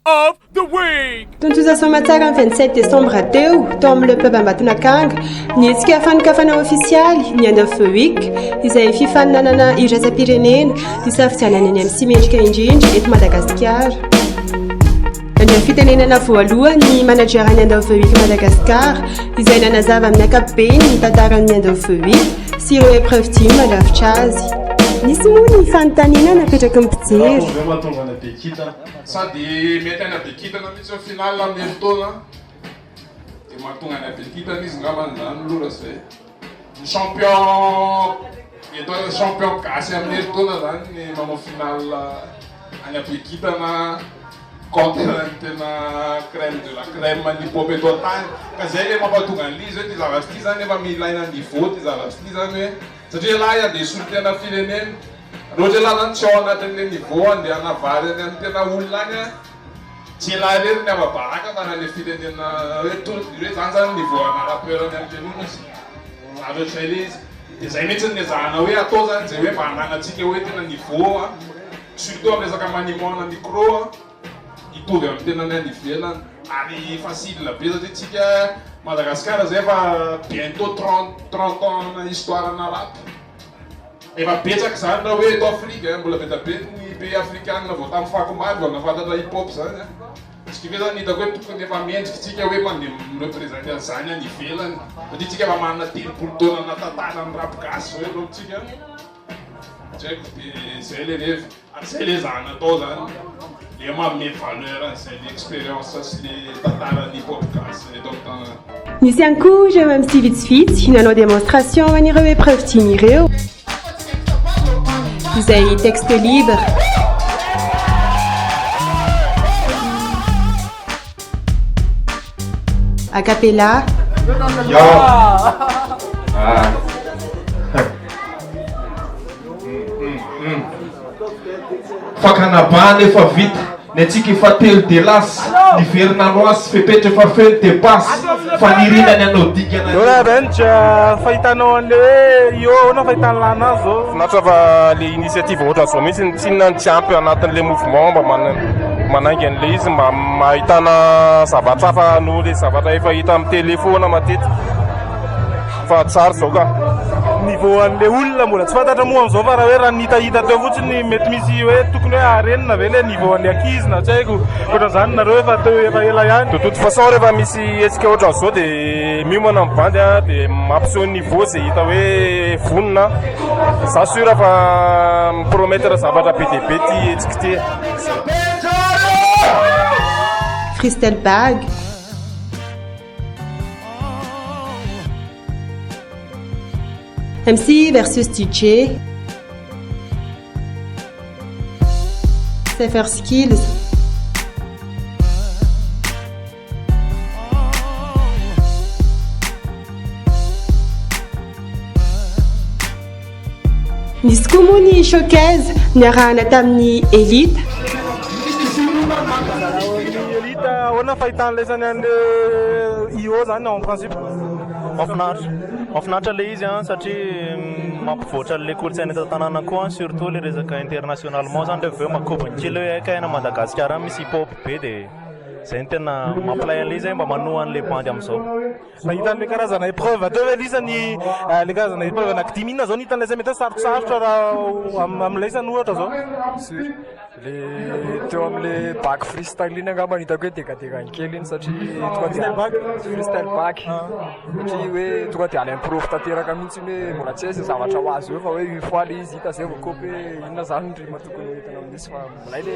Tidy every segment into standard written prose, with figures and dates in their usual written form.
of the week. Tontoza matsara ny 27 décembre teo tao amin'ny club Ambatonakanga nietsika fanokafana ofisialy ny end of the week izay fifaninanana iraisam-pirenena isafidianana any amin'ny simendrika indrindra eto Madagasikara. Ny fitenenana voalohany manager ny end of the week Madagasikara izay nanazava amin'ny ankapobeny ny tantaran'ny end of the week sy ireo épreuve dimy mandrafitra azy. Nisy moa ny fanontaniana napetraka ny mpijery. Mahatonga ana Bekita sady mety ana Bekita na misy final amin'ny eritaona dia mahatonga ana Bekita izy ngambany zany lora zay ny champion eto champion gasy amin'ny eritaona zany ny manao final any Bekita na contre ny tena crème de la crème ny pop eto an-tany ka zay le mampatonga an'izy hoe ty zavatra ty zany efa milaina niveau ty zavatra ty zany hoe satria lahy andesolo tena firenena roatra lana tsy ao anatin'le niveau andehana vary any amin'ny tena olona any tsy lahy rery ny avabaraka fa na le firenena hoe zany zany niveau anarapeurany amin'ny tenonasy aroatr'izay le izy dia zay mihitsy ny ezahana hoe atao zany zay hoe mba hananantsika hoe tena niveau surtout amin'ny resaka manimona micro hitovy amin'ny tena ny any ivelany ary facile be satria tsika Madagasikara zay fa bientôt 30 ans na histoire na rap efa betsaka zany raha hoe eto Afrika mbola betabe ny pays africain vao tamin'ny fakomary vao nafantatra hip hop zany tsika ve zany hitako hoe tokony efa mendrika tsika hoe mandeha mirepresente an'izany any ivelany satria tsika efa manana 10 taona natantara ny rap gasy hoe aloha tsika tsy haiko dia zay le revy ary zay le zahana atao zany le manome valeur an'izay le expérience sy le tantaran'ny hip hop gasy eto amin'ny tanàna. Nisy ihany koa ireo MC vitsivitsy nanao démonstration an'ireo épreuve dimy ireo izay texte libre. A cappella. Fakanabany efa vita ny antsika efa telo de lasy ny verina loasy fepetra efa feno de basy fa nirinany anao dikana ora benja fahitanao an'le io na fahitany lana zao natra fa le initiative ohatra zao mihitsy tsinona ny tsampy anatin'le mouvement mba manangy an'le izy mba mahitana zavatra hafa no le zavatra efa hita amin'ny telefona matetika fa tsara zao ka niveau an'le olona mbola tsy fantatra moa am'izao fa raha hoe raha nitahita teo fotsiny mety misy hoe tokony hoe arenina ve le niveau an'ny ankizy na tsy haiko ohatran'izany nareo efa teo efa ela ihany de toute façon rehefa misy hetsika ohatran'izao de miomana amin'ny bandy a de mampiseho niveau zay hita hoe vonona za sura fa mipromettre zavatra be de be ty hetsika ty Freestyle bag. MC versus DJ. Cypher Skills. Nisy koa moa ny showcase niarahana tamin'ny Elite. Elite ona fahitany lesany an'le IO zany en principe mahafinaritra le izy satria mampivoatra le kolontsaina eto tanàna koa surtout le resaka internationalement zany le veo makobany kely hoe akaina Madagasikara misy hip hop be de zay ny tena mampilay an'le izy mba manoa an'le bandy am'izao mahitan'le karazana épreuve ateo hoe lisany le karazana épreuve anankidimy inona zao nihitan'le zay mety sarotsarotra raha am'laisany ohatra zao sur le teo am'le bac freestyle iny angamba hitako hoe degadegany kely iny satria tonga de freestyle bac satria hoe tonga de alimprove tanteraka mihitsy hoe mbola tsy hoe zavatra ho azy eo fa hoe une fois le izy hita zay voakopy hoe inona zany ndrima tokony hoentana amin'izy fa milay le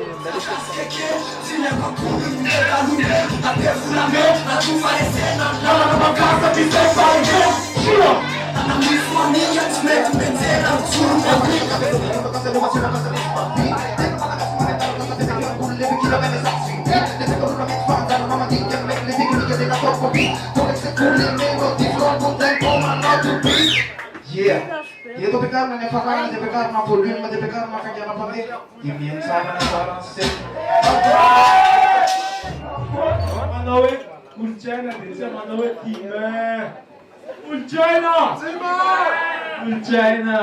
Dia tu pegar na fakana, dia pegar na volume, dia pegar na kanya apa ni? Imian sana na sana set. Manowe, Ulchina, dia Manowe time. Ulchina, Ulchina.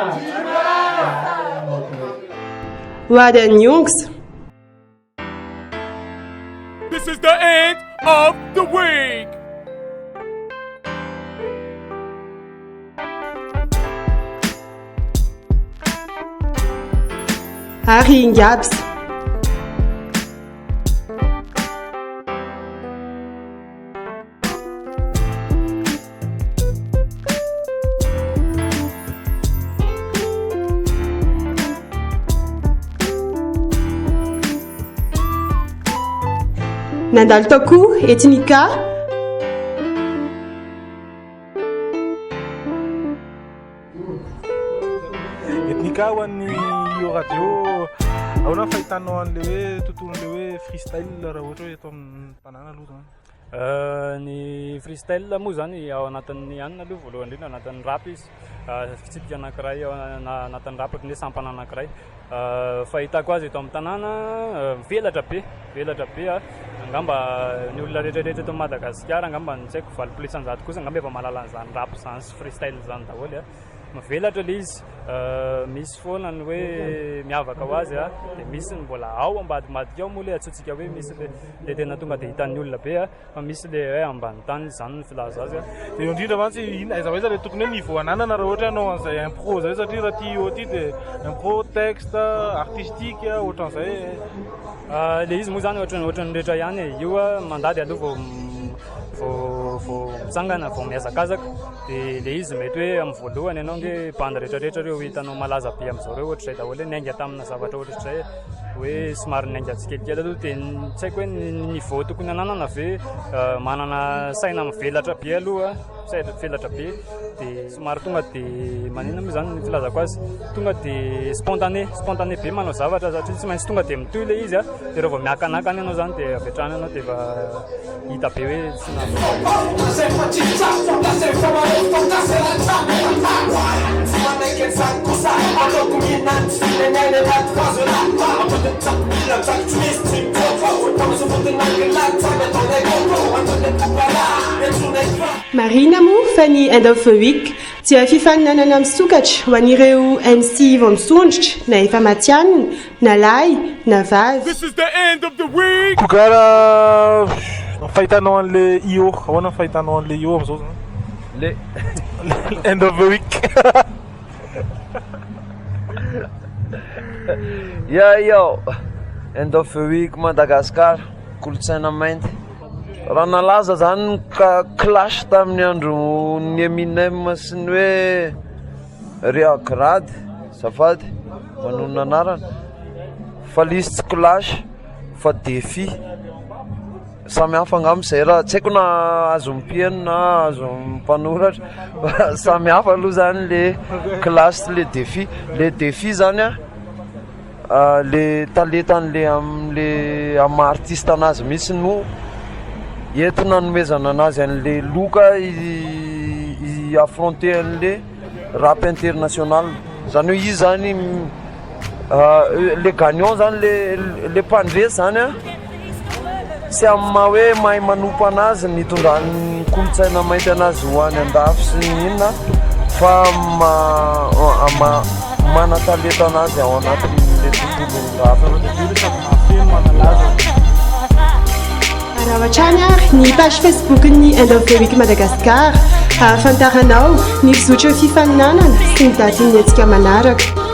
Waden Jungs. This is the end of the week. Harry Ingabs. Nandalo tao Etinika. Ethnika ho an'ny io radio ahoana ny fahitanao an'le hoe tontolon'le hoe freestyle raha ohatra hoe eto amin'ny tanàna aloha zany. Ny freestyle moa zany ao anatin'ny anina aloha voalohany indrindra anatin'ny rap izy fitsipika anankiray anatin'ny rap ohatran'ny hoe sampana anankiray fahitako azy eto amin'ny tanàna velatra be angamba ny olona rehetrarehetra eto Madagasikara angamba ny tsy haiko valopolo-isanjato kosa angamba efa mahalala an'izany rap zany sy freestyle zany daholo mavelatra le izy misy foana ny hoe miavaka ho azy dia misy ny mbola ao ambadimbadika ao moa le atsotsika hoe misy le tena tonga dia hitan'ny olona be fa misy le hoe ambany tany zany ny filaza azy dia eo indrindra mantsy aiza hoe le tokony hoe niveau ananana raha ohatra ianao an'izay impro zay satria raha ty eo ty dia impro texte artistique ohatran'izay le izy moa zany ohatran'ny rehetra ihany io mandady aloha vao mitsangana vao miazakazaka dia le izy mety hoe amin'ny voalohany ianao nge banda rehetrarehetra reo hitanao malaza be amin'izao reo ohatra izay daholo hoe nainga tamina zavatra ohatra izay hoe somary nainga tsikelikely aloha dia tsy haiko hoe ny niveau tokony ananana ve manana saina mivelatra be aloha velatra be dia somary tonga dia manina moa zany ny filazako azy tonga dia spontané be manao zavatra satria tsy maintsy tonga dia mitohy le izy dia rehefa vao miakanakany ianao zany dia avetrany ianao dia efa hita be hoe tsy Marina moa fa ny end of the week dia fifaninanana misokatra ho an'ireo MC vao misondrotra na efa matianina na lahy na vavy. This is the end of the week. Tokara fahitanao an'le io ahoana fahitanao an'le io amin'izao zany le end of the week. Yo, end of the week Madagasikara, kolotsaina mainty. Raha nalaza zany ka clash tamin'ny andro ny Eminem sy ny hoe Reagrad zafady manonona anarana fa lisy tsy clash fa défi samy hafa angamba izay raha tsy haiko na azo mpieno na azo mpanoratra samy hafa aloha zany le clash sy le défi zany le talentan'le am'le ama artiste anazy mihitsy no entina nomezana anazy an'le loka i affronter an'le rap international zany hoe izy zany le gagnant zany le mpandresy zany sy amin'ny maha hoe mahay manompo anazy nitondrany kolotsaina mainty anazy ho any andafy sy inona fa mana talenta anazy ao anatin'le tontolo rap. Raha ohatrany ary ny page Facebook ny End of the Week Madagasikara ahafantaranao ny fizotry fifaninanana sy ny datin'ny antsika manaraka.